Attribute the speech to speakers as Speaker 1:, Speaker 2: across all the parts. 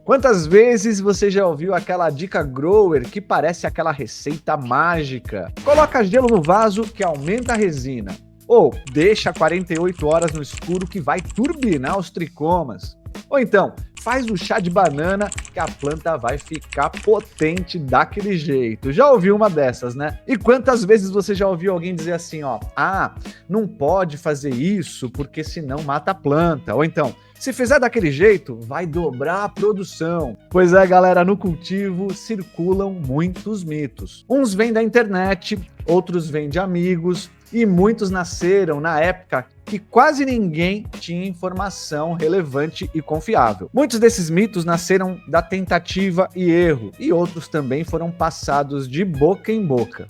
Speaker 1: Quantas vezes você já ouviu aquela dica grower que parece aquela receita mágica? Coloca gelo no vaso que aumenta a resina. Ou deixa 48 horas no escuro que vai turbinar os tricomas. Ou então, faz o chá de banana que a planta vai ficar potente daquele jeito. Já ouviu uma dessas, né? E quantas vezes você já ouviu alguém dizer assim, ó, não pode fazer isso porque senão mata a planta. Ou então, se fizer daquele jeito, vai dobrar a produção. Pois é, galera, no cultivo circulam muitos mitos. Uns vêm da internet, outros vêm de amigos, e muitos nasceram na época que quase ninguém tinha informação relevante e confiável. Muitos desses mitos nasceram da tentativa e erro, e outros também foram passados de boca em boca.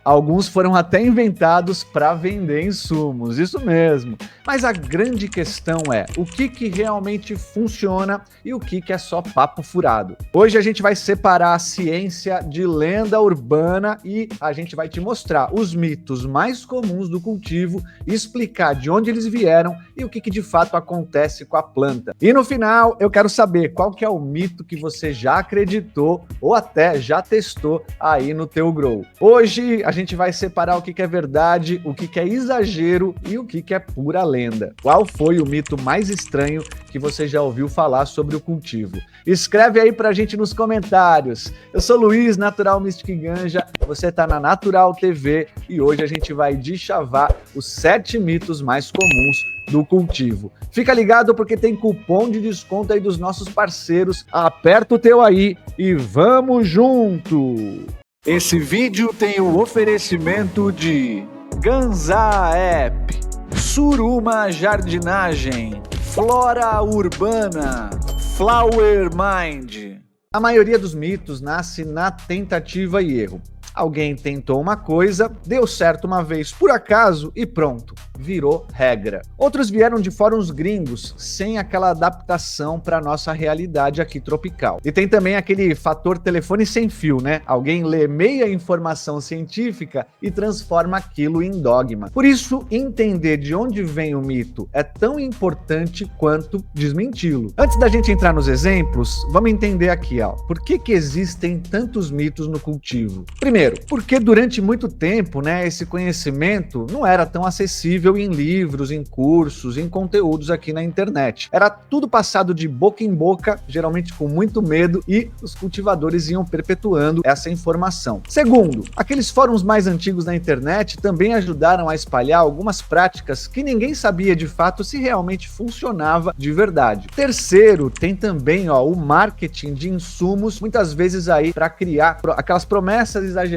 Speaker 1: Alguns foram até inventados para vender insumos, isso mesmo. Mas a grande questão é o que realmente funciona e o que é só papo furado. Hoje a gente vai separar a ciência de lenda urbana e a gente vai te mostrar os mitos mais comuns do cultivo e explicar de onde eles vieram e o que de fato acontece com a planta. E no final eu quero saber qual que é o mito que você já acreditou ou até já testou aí no teu grow. Hoje a gente vai separar o que é verdade, o que é exagero e o que é pura lenda. Qual foi o mito mais estranho que você já ouviu falar sobre o cultivo? Escreve aí pra gente nos comentários. Eu sou Luiz, Natural Mystic Ganja, você tá na Natural TV e hoje a gente vai deschavar os 7 mitos mais comuns do cultivo. Fica ligado porque tem cupom de desconto aí dos nossos parceiros. Aperta o teu aí e vamos junto! Esse vídeo tem o oferecimento de Ganza App, Suruma Jardinagem, Flora Urbana, Flower Mind. A maioria dos mitos nasce na tentativa e erro. Alguém tentou uma coisa, deu certo uma vez por acaso e pronto, virou regra. Outros vieram de fóruns gringos, sem aquela adaptação para nossa realidade aqui tropical. E tem também aquele fator telefone sem fio, né? Alguém lê meia informação científica e transforma aquilo em dogma. Por isso, entender de onde vem o mito é tão importante quanto desmenti-lo. Antes da gente entrar nos exemplos, vamos entender aqui, por que existem tantos mitos no cultivo? Primeiro, porque durante muito tempo, esse conhecimento não era tão acessível em livros, em cursos, em conteúdos aqui na internet. Era tudo passado de boca em boca, geralmente com muito medo, e os cultivadores iam perpetuando essa informação. Segundo, aqueles fóruns mais antigos na internet também ajudaram a espalhar algumas práticas que ninguém sabia de fato se realmente funcionava de verdade. Terceiro, tem também o marketing de insumos, muitas vezes aí para criar aquelas promessas exageradas,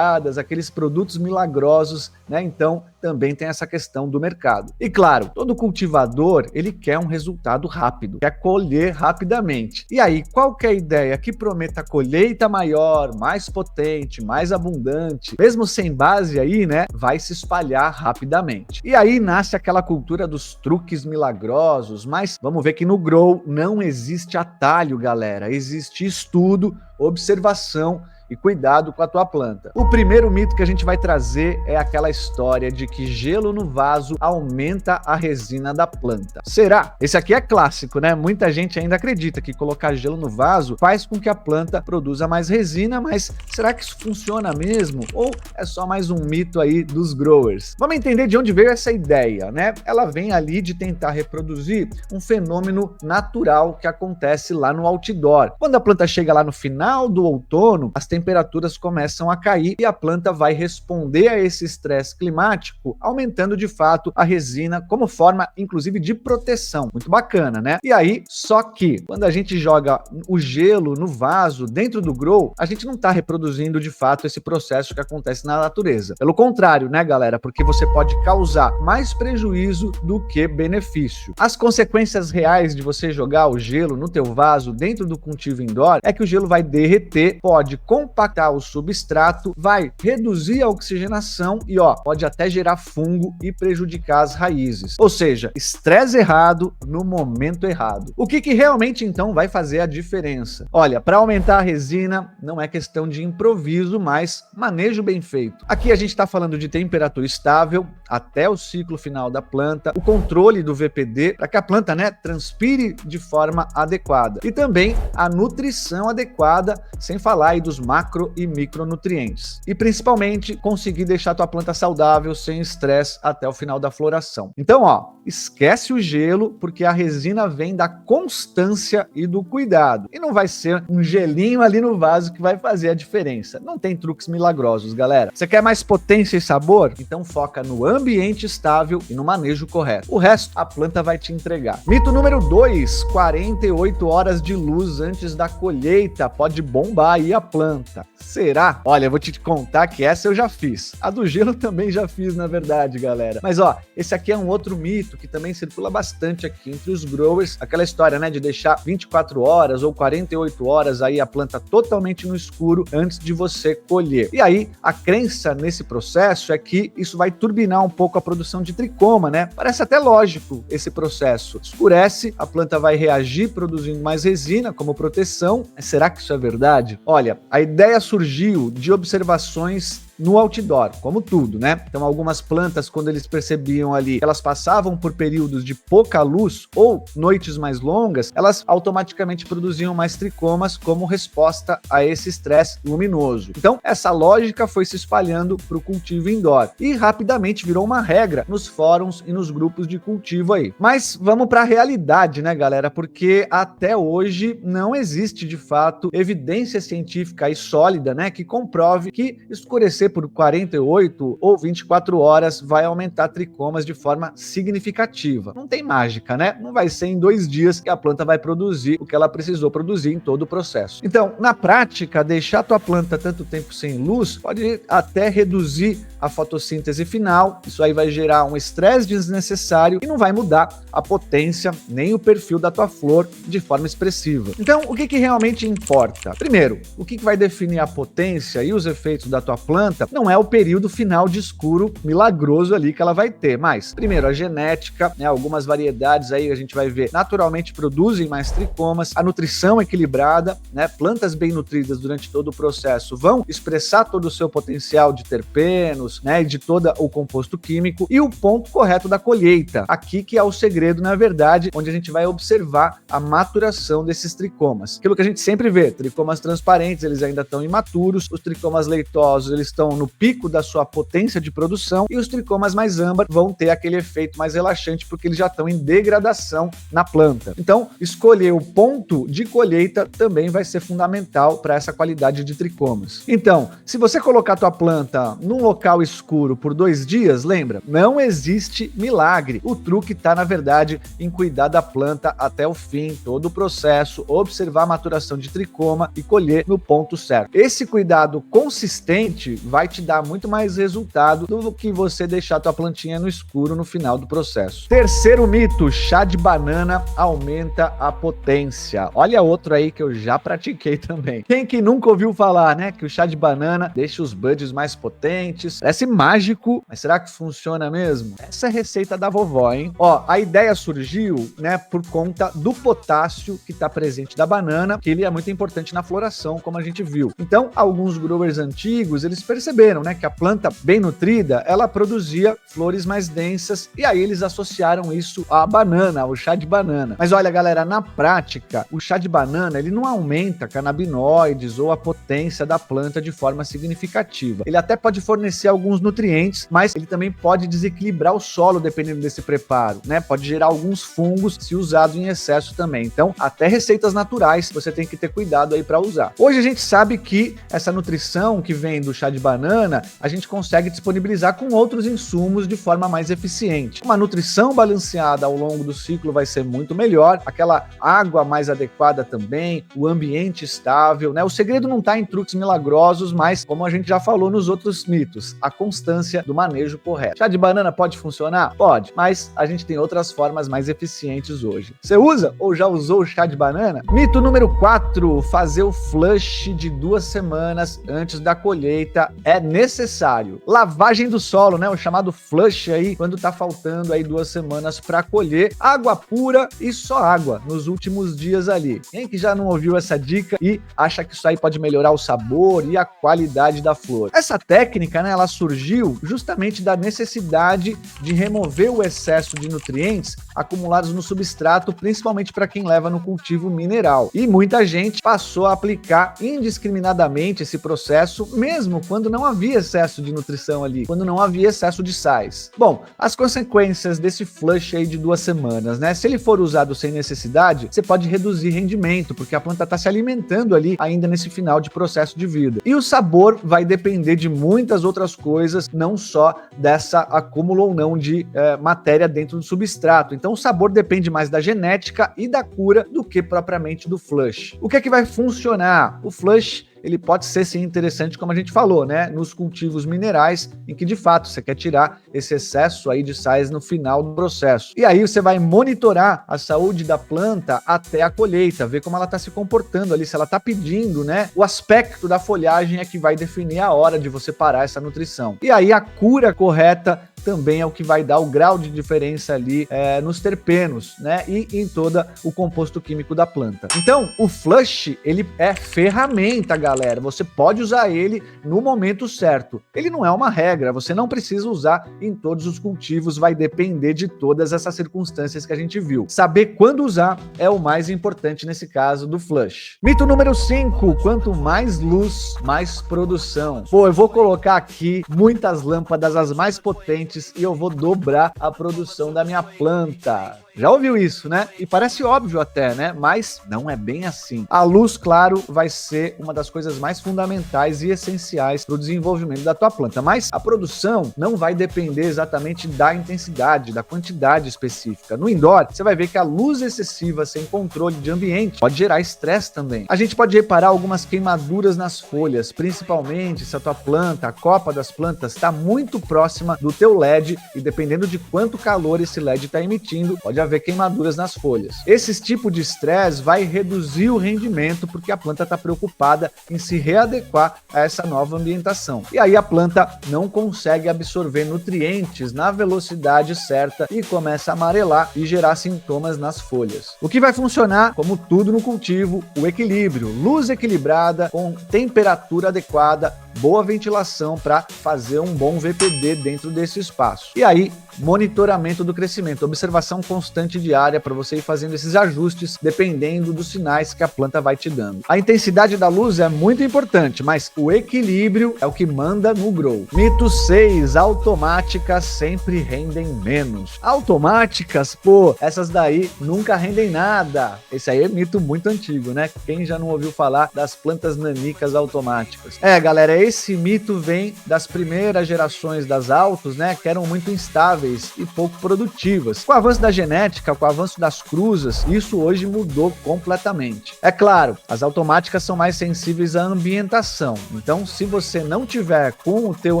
Speaker 1: aqueles produtos milagrosos, Então, também tem essa questão do mercado. E claro, todo cultivador, ele quer um resultado rápido, quer colher rapidamente. E aí, qual que é a ideia? Que prometa colheita maior, mais potente, mais abundante, mesmo sem base aí, vai se espalhar rapidamente. E aí nasce aquela cultura dos truques milagrosos, mas vamos ver que no grow não existe atalho, galera. Existe estudo, observação e cuidado com a tua planta. O primeiro mito que a gente vai trazer é aquela história de que gelo no vaso aumenta a resina da planta. Será? Esse aqui é clássico, Muita gente ainda acredita que colocar gelo no vaso faz com que a planta produza mais resina, mas será que isso funciona mesmo? Ou é só mais um mito aí dos growers? Vamos entender de onde veio essa ideia, Ela vem ali de tentar reproduzir um fenômeno natural que acontece lá no outdoor. Quando a planta chega lá no final do outono, as temperaturas começam a cair e a planta vai responder a esse estresse climático, aumentando de fato a resina como forma, inclusive, de proteção. Muito bacana, E aí, só que quando a gente joga o gelo no vaso dentro do grow, a gente não está reproduzindo de fato esse processo que acontece na natureza. Pelo contrário, galera? Porque você pode causar mais prejuízo do que benefício. As consequências reais de você jogar o gelo no teu vaso dentro do cultivo indoor é que o gelo vai derreter, pode compactar o substrato, vai reduzir a oxigenação e, ó, pode até gerar fungo e prejudicar as raízes. Ou seja, estresse errado no momento errado. O que realmente então vai fazer a diferença? Olha, para aumentar a resina não é questão de improviso, mas manejo bem feito. Aqui a gente está falando de temperatura estável até o ciclo final da planta, o controle do VPD para que a planta, né, transpire de forma adequada e também a nutrição adequada, sem falar aí dos macro e micronutrientes. E principalmente conseguir deixar tua planta saudável sem estresse até o final da floração. Então, ó, esquece o gelo, porque a resina vem da constância e do cuidado. E não vai ser um gelinho ali no vaso que vai fazer a diferença. Não tem truques milagrosos, galera. Você quer mais potência e sabor? Então foca no ambiente estável e no manejo correto. O resto, a planta vai te entregar. Mito número 2, 48 horas de luz antes da colheita pode bombar aí a planta. Será? Olha, eu vou te contar que essa eu já fiz. A do gelo também já fiz, na verdade, galera. Mas ó, esse aqui é um outro mito que também circula bastante aqui entre os growers. Aquela história, né, de deixar 24 horas ou 48 horas aí a planta totalmente no escuro antes de você colher. E aí, a crença nesse processo é que isso vai turbinar um pouco a produção de tricoma, né? Parece até lógico esse processo. Escurece, a planta vai reagir produzindo mais resina como proteção. Mas será que isso é verdade? Olha, a ideia surgiu de observações no outdoor, como tudo, né? Então, algumas plantas, quando eles percebiam ali que elas passavam por períodos de pouca luz ou noites mais longas, elas automaticamente produziam mais tricomas como resposta a esse estresse luminoso. Então, essa lógica foi se espalhando para o cultivo indoor e rapidamente virou uma regra nos fóruns e nos grupos de cultivo aí. Mas vamos para a realidade, né, galera? Porque até hoje não existe, de fato, evidência científica e sólida, né, que comprove que escurecer por 48 ou 24 horas vai aumentar tricomas de forma significativa. Não tem mágica, né? Não vai ser em 2 dias que a planta vai produzir o que ela precisou produzir em todo o processo. Então, na prática, deixar tua planta tanto tempo sem luz pode até reduzir a fotossíntese final. Isso aí vai gerar um estresse desnecessário e não vai mudar a potência nem o perfil da tua flor de forma expressiva. Então, o que realmente importa? Primeiro, o que vai definir a potência e os efeitos da tua planta não é o período final de escuro milagroso ali que ela vai ter, mas, primeiro, a genética, né, algumas variedades aí a gente vai ver naturalmente produzem mais tricomas, a nutrição equilibrada, né, plantas bem nutridas durante todo o processo vão expressar todo o seu potencial de terpenos, né, e de todo o composto químico, e o ponto correto da colheita, aqui que é o segredo, na verdade, onde a gente vai observar a maturação desses tricomas. Aquilo que a gente sempre vê, tricomas transparentes, eles ainda estão imaturos, os tricomas leitosos, eles estão no pico da sua potência de produção e os tricomas mais âmbar vão ter aquele efeito mais relaxante porque eles já estão em degradação na planta. Então, escolher o ponto de colheita também vai ser fundamental para essa qualidade de tricomas. Então, se você colocar a tua planta num local escuro por 2 dias, lembra, não existe milagre. O truque está, na verdade, em cuidar da planta até o fim, todo o processo, observar a maturação de tricoma e colher no ponto certo. Esse cuidado consistente vai te dar muito mais resultado do que você deixar tua plantinha no escuro no final do processo. Terceiro mito, chá de banana aumenta a potência. Olha outro aí que eu já pratiquei também. Quem que nunca ouviu falar, né, que o chá de banana deixa os buds mais potentes? Parece mágico, mas será que funciona mesmo? Essa é a receita da vovó, hein? Ó, a ideia surgiu, né, por conta do potássio que está presente da banana, que ele é muito importante na floração, como a gente viu. Então, alguns growers antigos, eles perceberam, né, que a planta bem nutrida, ela produzia flores mais densas e aí eles associaram isso à banana, ao chá de banana. Mas olha, galera, na prática, o chá de banana, ele não aumenta canabinoides ou a potência da planta de forma significativa. Ele até pode fornecer alguns nutrientes, mas ele também pode desequilibrar o solo dependendo desse preparo, né? Pode gerar alguns fungos se usado em excesso também. Então, até receitas naturais você tem que ter cuidado aí para usar. Hoje a gente sabe que essa nutrição que vem do chá de banana banana, a gente consegue disponibilizar com outros insumos de forma mais eficiente. Uma nutrição balanceada ao longo do ciclo vai ser muito melhor, aquela água mais adequada também, o ambiente estável, né? O segredo não está em truques milagrosos, mas, como a gente já falou nos outros mitos, a constância do manejo correto. Chá de banana pode funcionar? Pode, mas a gente tem outras formas mais eficientes hoje. Você usa ou já usou o chá de banana? Mito número 4, fazer o flush de 2 semanas antes da colheita é necessário. Lavagem do solo, né? O chamado flush aí, quando tá faltando aí 2 semanas para colher, água pura e só água nos últimos dias ali. Quem que já não ouviu essa dica e acha que isso aí pode melhorar o sabor e a qualidade da flor? Essa técnica, né, ela surgiu justamente da necessidade de remover o excesso de nutrientes acumulados no substrato, principalmente para quem leva no cultivo mineral. E muita gente passou a aplicar indiscriminadamente esse processo, mesmo quando não havia excesso de nutrição ali, quando não havia excesso de sais. Bom, as consequências desse flush aí de 2 semanas, né? Se ele for usado sem necessidade, você pode reduzir rendimento, porque a planta está se alimentando ali ainda nesse final de processo de vida. E o sabor vai depender de muitas outras coisas, não só dessa acúmulo ou não de matéria dentro do substrato. Então o sabor depende mais da genética e da cura do que propriamente do flush. O que é que vai funcionar? O flush, ele pode ser sim interessante, como a gente falou, né? Nos cultivos minerais, em que de fato você quer tirar esse excesso aí de sais no final do processo. E aí você vai monitorar a saúde da planta até a colheita, ver como ela está se comportando ali, se ela está pedindo, né? O aspecto da folhagem é que vai definir a hora de você parar essa nutrição. E aí a cura correta também é o que vai dar o grau de diferença ali nos terpenos, né? E em todo o composto químico da planta. Então, o flush, ele é ferramenta, galera. Você pode usar ele no momento certo. Ele não é uma regra, você não precisa usar em todos os cultivos, vai depender de todas essas circunstâncias que a gente viu. Saber quando usar é o mais importante nesse caso do flush. Mito número 5, quanto mais luz, mais produção. Pô, eu vou colocar aqui muitas lâmpadas, as mais potentes, e eu vou dobrar a produção da minha planta. Já ouviu isso, né? E parece óbvio até, né? Mas não é bem assim. A luz, claro, vai ser uma das coisas mais fundamentais e essenciais para o desenvolvimento da tua planta. Mas a produção não vai depender exatamente da intensidade, da quantidade específica. No indoor, você vai ver que a luz excessiva sem controle de ambiente pode gerar estresse também. A gente pode reparar algumas queimaduras nas folhas, principalmente se a tua planta, a copa das plantas, está muito próxima do teu LED e dependendo de quanto calor esse LED está emitindo, pode haver queimaduras nas folhas. Esse tipo de estresse vai reduzir o rendimento porque a planta está preocupada em se readequar a essa nova ambientação. E aí a planta não consegue absorver nutrientes na velocidade certa e começa a amarelar e gerar sintomas nas folhas. O que vai funcionar, como tudo no cultivo, o equilíbrio, luz equilibrada com temperatura adequada, boa ventilação para fazer um bom VPD dentro desse espaço. E aí, monitoramento do crescimento, observação constante diária para você ir fazendo esses ajustes dependendo dos sinais que a planta vai te dando. A intensidade da luz é muito importante, mas o equilíbrio é o que manda no grow. Mito 6, automáticas sempre rendem menos. Automáticas, pô, essas daí nunca rendem nada. Esse aí é mito muito antigo, né? Quem já não ouviu falar das plantas nanicas automáticas? Galera, esse mito vem das primeiras gerações das autos, né, que eram muito instáveis e pouco produtivas. Com o avanço da genética, com o avanço das cruzas, isso hoje mudou completamente. É claro, as automáticas são mais sensíveis à ambientação. Então, se você não tiver com o teu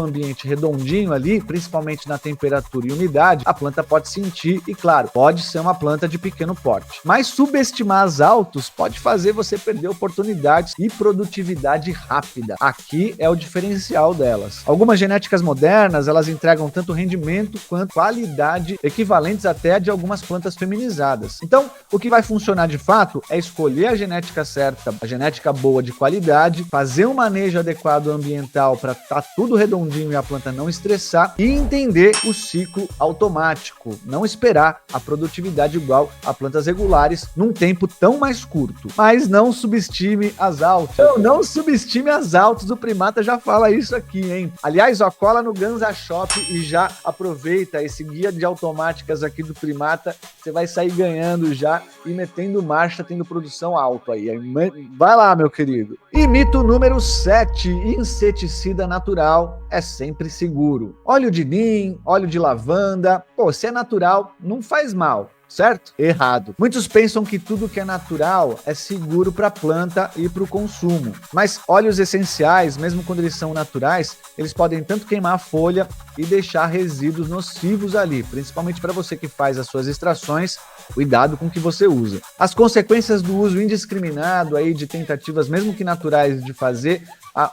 Speaker 1: ambiente redondinho ali, principalmente na temperatura e umidade, a planta pode sentir e, claro, pode ser uma planta de pequeno porte. Mas subestimar as autos pode fazer você perder oportunidades e produtividade rápida. Aqui é o diferencial delas. Algumas genéticas modernas, elas entregam tanto rendimento quanto qualidade, equivalentes até de algumas plantas feminizadas. Então, o que vai funcionar de fato é escolher a genética certa, a genética boa de qualidade, fazer um manejo adequado ambiental para estar tudo redondinho e a planta não estressar e entender o ciclo automático, não esperar a produtividade igual a plantas regulares num tempo tão mais curto. Mas não subestime as autos. Não subestime as autos, o primata Primata já fala isso aqui, hein? Aliás, ó, cola no Ganza Shop e já aproveita esse guia de automáticas aqui do Primata. Você vai sair ganhando já e metendo marcha, tendo produção alta aí. Vai lá, meu querido. E mito número 7, inseticida natural é sempre seguro. Óleo de neem, óleo de lavanda, pô, se é natural, não faz mal. Certo? Errado. Muitos pensam que tudo que é natural é seguro para a planta e para o consumo. Mas óleos essenciais, mesmo quando eles são naturais, eles podem tanto queimar a folha e deixar resíduos nocivos ali, principalmente para você que faz as suas extrações. Cuidado com o que você usa. As consequências do uso indiscriminado aí de tentativas, mesmo que naturais, de fazer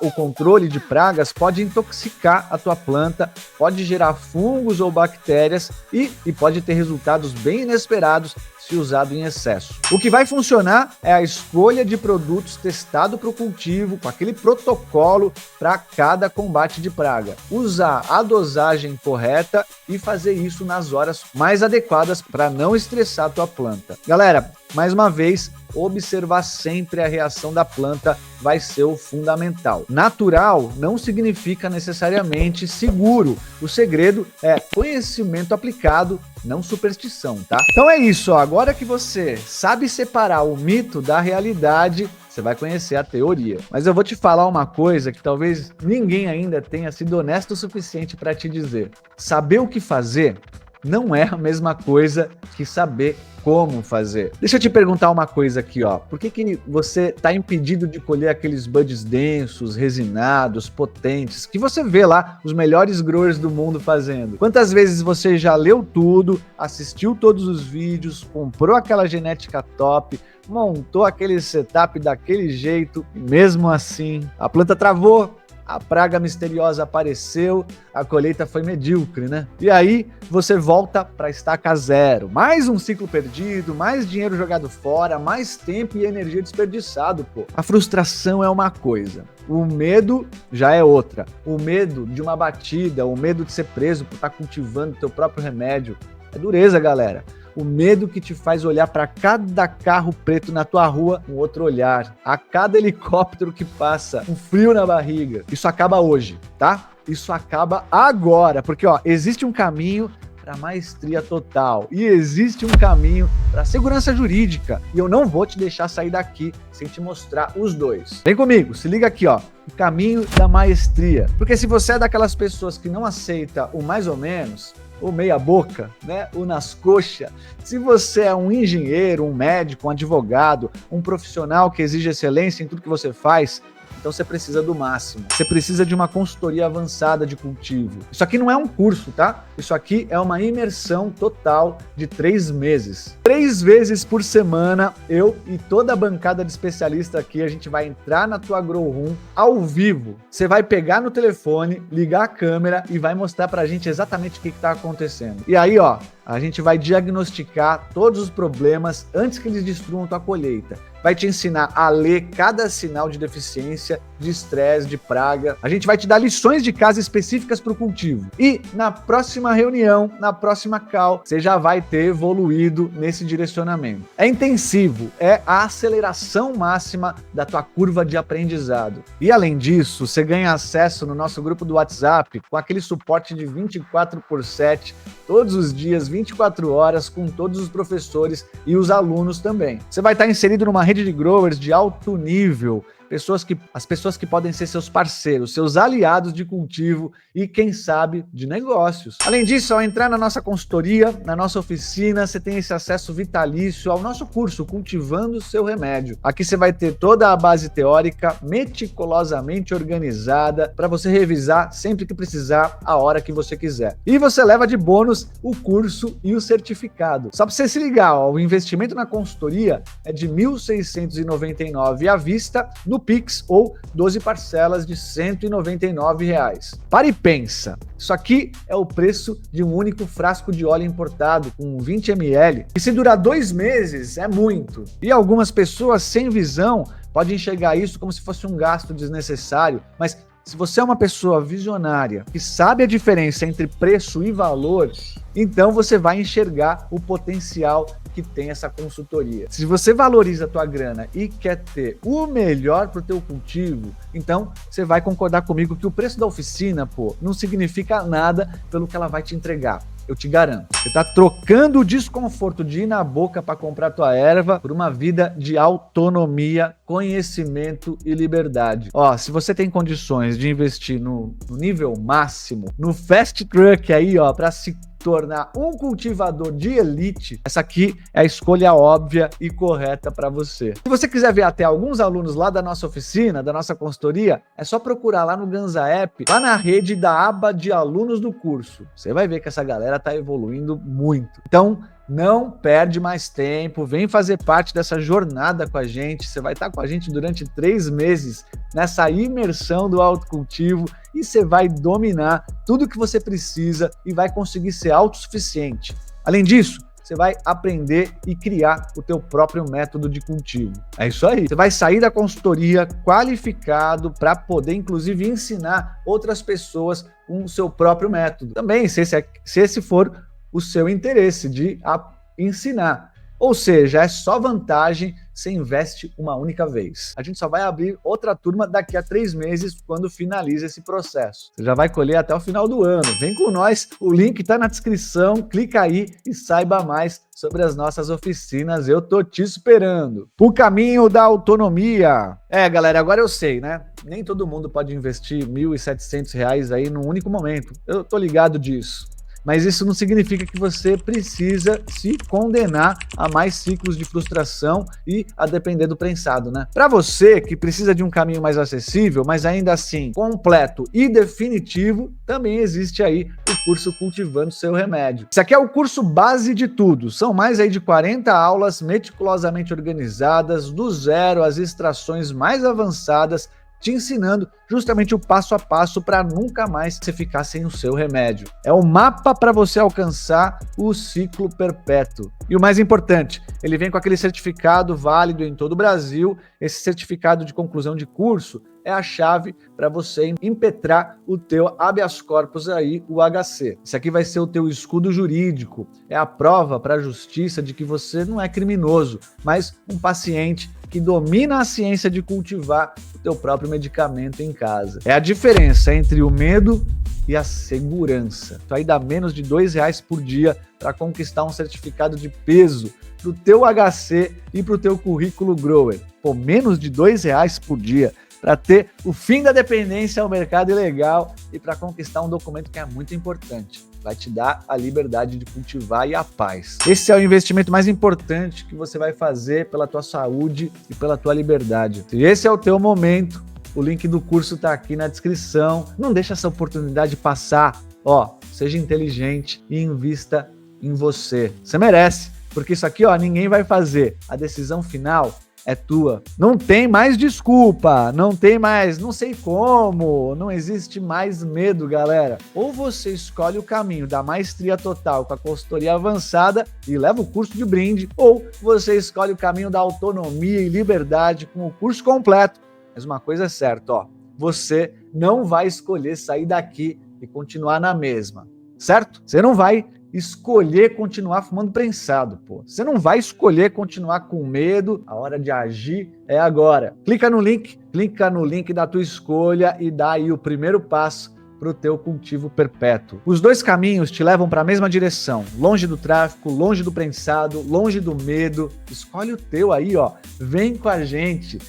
Speaker 1: o controle de pragas pode intoxicar a tua planta, pode gerar fungos ou bactérias e pode ter resultados bem inesperados se usado em excesso. O que vai funcionar é a escolha de produtos testado para o cultivo, com aquele protocolo para cada combate de praga. Usar a dosagem correta e fazer isso nas horas mais adequadas para não estressar a tua planta. Galera, mais uma vez, observar sempre a reação da planta vai ser o fundamental. Natural não significa necessariamente seguro. O segredo é conhecimento aplicado, não superstição, tá? Então é isso, ó. Agora que você sabe separar o mito da realidade, você vai conhecer a teoria. Mas eu vou te falar uma coisa que talvez ninguém ainda tenha sido honesto o suficiente para te dizer. Saber o que fazer não é a mesma coisa que saber como fazer. Deixa eu te perguntar uma coisa aqui, ó. Por que você tá impedido de colher aqueles buds densos, resinados, potentes, que você vê lá os melhores growers do mundo fazendo? Quantas vezes você já leu tudo, assistiu todos os vídeos, comprou aquela genética top, montou aquele setup daquele jeito, e mesmo assim a planta travou? A praga misteriosa apareceu, a colheita foi medíocre, né? E aí você volta para estaca zero. Mais um ciclo perdido, mais dinheiro jogado fora, mais tempo e energia desperdiçado, pô. A frustração é uma coisa, o medo já é outra. O medo de uma batida, o medo de ser preso por estar cultivando teu próprio remédio. É dureza, galera. O medo que te faz olhar para cada carro preto na tua rua com outro olhar. A cada helicóptero que passa, um frio na barriga. Isso acaba hoje, tá? Isso acaba agora. Porque, ó, existe um caminho para maestria total e existe um caminho para segurança jurídica. E eu não vou te deixar sair daqui sem te mostrar os dois. Vem comigo, se liga aqui, ó. O caminho da maestria. Porque se você é daquelas pessoas que não aceita o mais ou menos, ou meia boca, né? Ou nas coxas. Se você é um engenheiro, um médico, um advogado, um profissional que exige excelência em tudo que você faz, então você precisa do máximo. Você precisa de uma consultoria avançada de cultivo. Isso aqui não é um curso, tá? Isso aqui é uma imersão total de 3 meses. 3 vezes por semana, eu e toda a bancada de especialista aqui, a gente vai entrar na tua Grow Room ao vivo. Você vai pegar no telefone, ligar a câmera e vai mostrar pra gente exatamente o que está acontecendo. E aí, ó, a gente vai diagnosticar todos os problemas antes que eles destruam tua colheita. Vai te ensinar a ler cada sinal de deficiência, de estresse, de praga. A gente vai te dar lições de casa específicas para o cultivo. E na próxima reunião, na próxima call, você já vai ter evoluído nesse direcionamento. É intensivo, é a aceleração máxima da tua curva de aprendizado. E além disso, você ganha acesso no nosso grupo do WhatsApp com aquele suporte de 24/7, todos os dias, 24 horas, com todos os professores e os alunos também. Você vai estar inserido numa rede de growers de alto nível, as pessoas que podem ser seus parceiros, seus aliados de cultivo e, quem sabe, de negócios. Além disso, ao entrar na nossa consultoria, na nossa oficina, você tem esse acesso vitalício ao nosso curso Cultivando o Seu Remédio. Aqui você vai ter toda a base teórica meticulosamente organizada para você revisar sempre que precisar, a hora que você quiser. E você leva de bônus o curso e o certificado. Só para você se ligar, ó, o investimento na consultoria é de R$ 1.699 à vista, no Pix, ou 12 parcelas de R$ 199. Para e pensa, isso aqui é o preço de um único frasco de óleo importado com 20 ml, e se durar 2 meses é muito. E algumas pessoas sem visão podem enxergar isso como se fosse um gasto desnecessário, mas Se você é uma pessoa visionária, que sabe a diferença entre preço e valor, então você vai enxergar o potencial que tem essa consultoria. Se você valoriza a tua grana e quer ter o melhor para o teu cultivo, então você vai concordar comigo que o preço da oficina, pô, não significa nada pelo que ela vai te entregar. Eu te garanto. Você está trocando o desconforto de ir na boca para comprar tua erva por uma vida de autonomia, conhecimento e liberdade. Ó, se você tem condições de investir no nível máximo, no fast track aí, ó, para se tornar um cultivador de elite, essa aqui é a escolha óbvia e correta para você. Se você quiser ver até alguns alunos lá da nossa oficina, da nossa consultoria, é só procurar lá no Ganza App, lá na rede da aba de alunos do curso. Você vai ver que essa galera está evoluindo muito. Então, não perde mais tempo, vem fazer parte dessa jornada com a gente. Você vai estar com a gente durante 3 meses nessa imersão do autocultivo e você vai dominar tudo que você precisa e vai conseguir ser autossuficiente. Além disso, você vai aprender e criar o teu próprio método de cultivo. É isso aí. Você vai sair da consultoria qualificado para poder, inclusive, ensinar outras pessoas com o seu próprio método. Também, se esse for o seu interesse de ensinar. Ou seja, é só vantagem, você investe uma única vez. A gente só vai abrir outra turma daqui a 3 meses, quando finaliza esse processo. Você já vai colher até o final do ano. Vem com nós, o link está na descrição, clica aí e saiba mais sobre as nossas oficinas. Eu tô te esperando. O caminho da autonomia. Galera, agora eu sei, né? Nem todo mundo pode investir R$ 1.700 aí num único momento. Eu tô ligado disso. Mas isso não significa que você precisa se condenar a mais ciclos de frustração e a depender do prensado, né? Para você que precisa de um caminho mais acessível, mas ainda assim completo e definitivo, também existe aí o curso Cultivando Seu Remédio. Isso aqui é o curso base de tudo. São mais aí de 40 aulas meticulosamente organizadas, do zero às extrações mais avançadas, te ensinando justamente o passo a passo para nunca mais você ficar sem o seu remédio. É o mapa para você alcançar o ciclo perpétuo. E o mais importante, ele vem com aquele certificado válido em todo o Brasil. Esse certificado de conclusão de curso é a chave para você impetrar o teu habeas corpus aí, o HC. Isso aqui vai ser o teu escudo jurídico, é a prova para a justiça de que você não é criminoso, mas um paciente que domina a ciência de cultivar o teu próprio medicamento em casa. É a diferença entre o medo e a segurança. Isso aí dá menos de R$2 por dia para conquistar um certificado de peso para o teu HC e para o teu currículo grower. Pô, menos de R$2 por dia para ter o fim da dependência ao mercado ilegal e para conquistar um documento que é muito importante. Vai te dar a liberdade de cultivar e a paz. Esse é o investimento mais importante que você vai fazer pela tua saúde e pela tua liberdade. Se esse é o teu momento, o link do curso está aqui na descrição. Não deixa essa oportunidade passar. Seja inteligente e invista em você. Você merece, porque isso aqui, ninguém vai fazer. A decisão final é tua. Não tem mais desculpa, não tem mais não sei como, não existe mais medo, galera. Ou você escolhe o caminho da maestria total com a consultoria avançada e leva o curso de brinde, ou você escolhe o caminho da autonomia e liberdade com o curso completo. Mas uma coisa é certa, você não vai escolher sair daqui e continuar na mesma, certo? Você não vai escolher continuar fumando prensado, pô. Você não vai escolher continuar com medo. A hora de agir é agora. Clica no link da tua escolha e dá aí o primeiro passo para o teu cultivo perpétuo. Os dois caminhos te levam para a mesma direção, longe do tráfico, longe do prensado, longe do medo. Escolhe o teu aí, vem com a gente.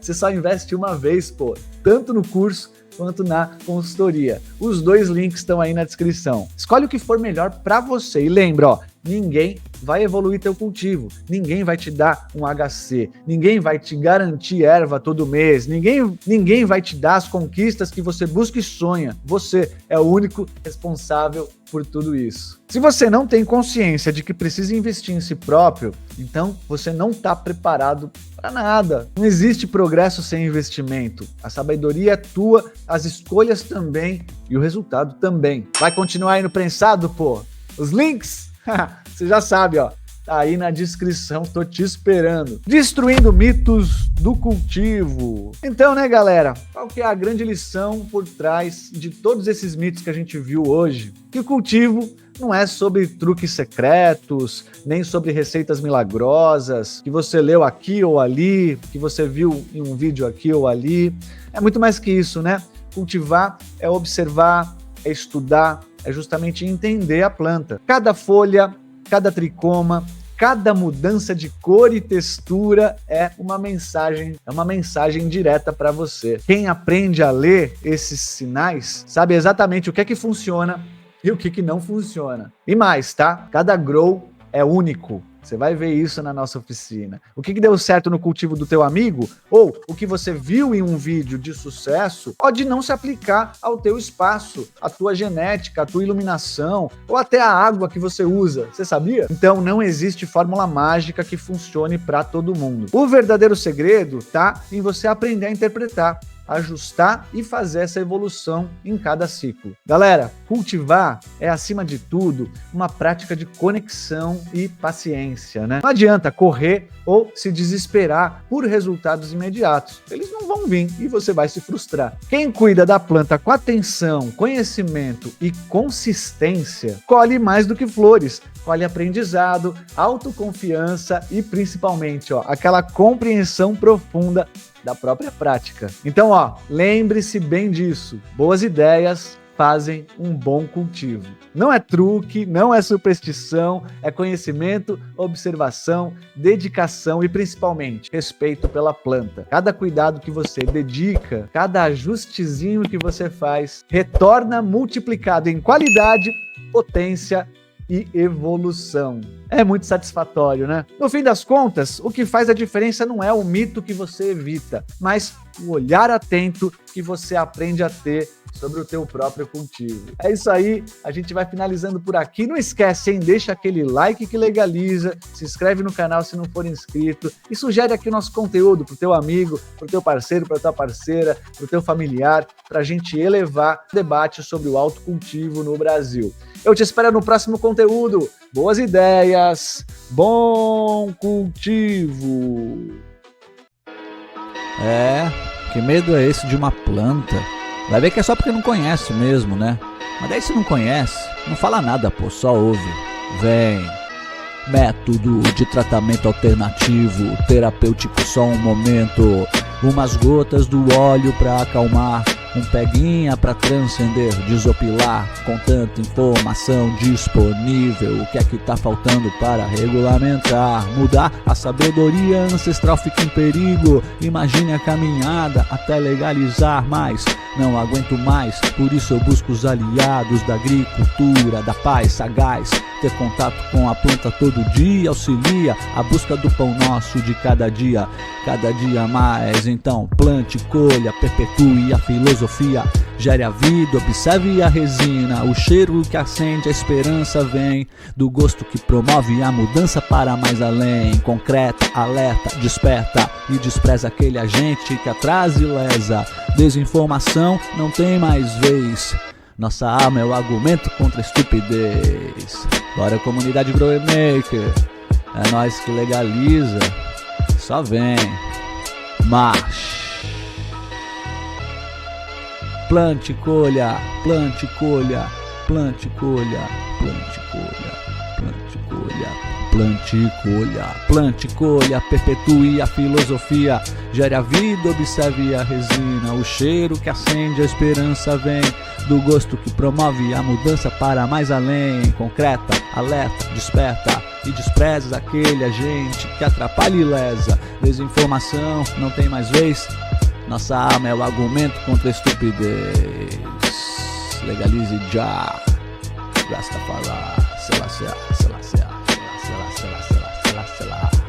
Speaker 1: Você só investe uma vez, pô, tanto no curso quanto na consultoria. Os dois links estão aí na descrição. Escolhe o que for melhor para você e lembra, ninguém vai evoluir teu cultivo, ninguém vai te dar um HC, ninguém vai te garantir erva todo mês, ninguém vai te dar as conquistas que você busca e sonha. Você é o único responsável por tudo isso. Se você não tem consciência de que precisa investir em si próprio, então você não está preparado para nada. Não existe progresso sem investimento. A sabedoria é tua, as escolhas também e o resultado também. Vai continuar aí no prensado, pô? Os links, você já sabe, tá Tá aí na descrição, tô te esperando. Destruindo mitos do cultivo. Então, né, galera, qual que é a grande lição por trás de todos esses mitos que a gente viu hoje? Que o cultivo não é sobre truques secretos, nem sobre receitas milagrosas, que você leu aqui ou ali, que você viu em um vídeo aqui ou ali. É muito mais que isso, né? Cultivar é observar, é estudar, é justamente entender a planta. Cada folha, cada tricoma, cada mudança de cor e textura é uma mensagem direta para você. Quem aprende a ler esses sinais sabe exatamente o que é que funciona e o que não funciona. E mais, tá? Cada grow é único. Você vai ver isso na nossa oficina. O que deu certo no cultivo do teu amigo, ou o que você viu em um vídeo de sucesso, pode não se aplicar ao teu espaço, à tua genética, à tua iluminação, ou até à água que você usa. Você sabia? Então não existe fórmula mágica que funcione para todo mundo. O verdadeiro segredo tá em você aprender a interpretar, ajustar e fazer essa evolução em cada ciclo. Galera, cultivar é, acima de tudo, uma prática de conexão e paciência, né? Não adianta correr ou se desesperar por resultados imediatos. Eles não vão vir e você vai se frustrar. Quem cuida da planta com atenção, conhecimento e consistência, colhe mais do que flores. Colhe aprendizado, autoconfiança e principalmente, aquela compreensão profunda da própria prática. Então, lembre-se bem disso. Boas ideias fazem um bom cultivo. Não é truque, não é superstição, é conhecimento, observação, dedicação e principalmente respeito pela planta. Cada cuidado que você dedica, cada ajustezinho que você faz, retorna multiplicado em qualidade, potência e evolução. É muito satisfatório, né? No fim das contas, o que faz a diferença não é o mito que você evita, mas o olhar atento que você aprende a ter sobre o teu próprio cultivo. É isso aí, a gente vai finalizando por aqui. Não esquece, hein? Deixa aquele like que legaliza, se inscreve no canal se não for inscrito e sugere aqui nosso conteúdo pro teu amigo, pro teu parceiro, pra tua parceira, pro teu familiar, pra gente elevar o debate sobre o autocultivo no Brasil. Eu te espero no próximo conteúdo. Boas ideias, bom cultivo!
Speaker 2: Que medo é esse de uma planta? Vai ver que é só porque não conhece mesmo, né? Mas daí se não conhece, não fala nada, pô, só ouve. Vem. Método de tratamento alternativo, terapêutico só um momento. Umas gotas do óleo pra acalmar, um peguinha pra transcender, desopilar. Com tanta informação disponível, o que é que tá faltando para regulamentar? Mudar a sabedoria ancestral fica em perigo. Imagine a caminhada até legalizar, mas não aguento mais, por isso eu busco os aliados da agricultura, da paz sagaz. Ter contato com a planta todo dia auxilia a busca do pão nosso de cada dia mais. Então plante, colha, perpetue a filosofia, gere a vida, observe a resina, o cheiro que acende a esperança vem do gosto que promove a mudança para mais além. Concreta, alerta, desperta e despreza aquele agente que atrasa e lesa. Desinformação não tem mais vez, nossa alma é o argumento contra a estupidez. Bora comunidade Grower Maker, é nós que legaliza, só vem, marcha. Plante, colha, plante, colha, plante, colha, plante, colha, plante, colha, plante, colha, plante, colha, perpetue a filosofia, gere a vida, observe a resina, o cheiro que acende a esperança vem do gosto que promove a mudança para mais além. Concreta, alerta, desperta e despreza aquele agente que atrapalha e lesa. Desinformação não tem mais vez, nossa alma é o argumento contra a estupidez. Legalize já, Rastafari, Selassie, Selassie, Selassie, Selassie, Selassie, Selassie.